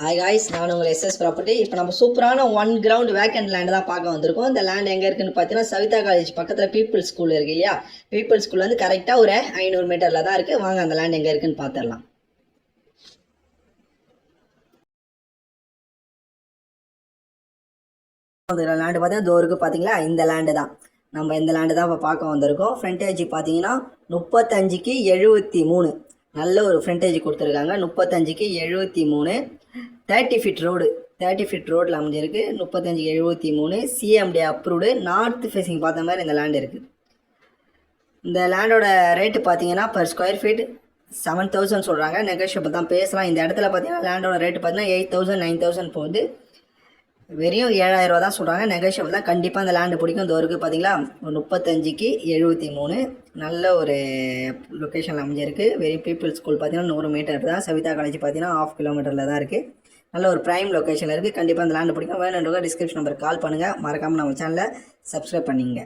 Hi guys, நான் உங்கள் SS property. இப்போ நம்ம சூப்பரான 1 கிரவுண்ட் வேக்கண்ட் லேண்டு தான் பார்க்க வந்திருக்கோம். இந்த லேண்ட் எங்கே இருக்குன்னு பார்த்தீங்கன்னா, சவிதா காலேஜ் பக்கத்தில் பீப்புள் ஸ்கூல் இருக்குது இல்லையா? பீப்புள் ஸ்கூல் வந்து கரெக்டாக ஒரு 500 மீட்டரில் தான் இருக்குது. வாங்க அந்த லேண்ட் எங்கே இருக்குன்னு பார்த்துடலாம். லேண்டு பார்த்தீங்கன்னா தோருக்கு பார்த்தீங்களா, இந்த லேண்டு தான். நம்ம இந்த லேண்டு தான் இப்போ பார்க்க வந்திருக்கோம். ஃப்ரண்டேஜ் பார்த்தீங்கன்னா 35க்கு 73. நல்ல ஒரு ஃப்ரண்டேஜ் கொடுத்துருக்காங்க. 35க்கு 73. 30 ஃபீட் ரோடு, 30 ஃபீட் ரோடில் அமைஞ்சிருக்கு. 35க்கு 73. CMD approved. நார்த் ஃபேஸிங் பார்த்த மாதிரி இந்த லேண்ட் இருக்குது. இந்த லேண்டோட ரேட்டு பார்த்தீங்கன்னா பர் ஸ்கொயர் ஃபீட் 7000 சொல்கிறாங்க. நெகோஷியபிள் தான், பேசலாம். இந்த இடத்துல பார்த்தீங்கன்னா லேண்டோட ரேட்டு பார்த்தீங்கன்னா 8000 9000 போகுது. வெறும் 7000 தான் சொல்கிறாங்க. நெகோஷியபிள் தான். கண்டிப்பாக அந்த லேண்டு பிடிக்கும். இந்த வரைக்கும் பார்த்தீங்களா 35க்கு 73. நல்ல ஒரு லொக்கேஷனில் அமைஞ்சிருக்கு. வெறும் பீப்புள் ஸ்கூல் பார்த்தீங்கன்னா 100 மீட்டர் தான். சவிதா காலேஜ் பார்த்தீங்கன்னா 1/2 கிலோமீட்டரில் தான் இருக்குது. நல்ல ஒரு ப்ரைம் லொக்கேஷனில் இருக்குது. கண்டிப்பாக அந்த லேண்டு பிடிக்கும். வேணுன்றவங்க டிஸ்கிரிப்ஷன் நம்பருக்கு கால் பண்ணுங்கள். மறக்காமல் நம்ம சேனலை சப்ஸ்கிரைப் பண்ணிங்க.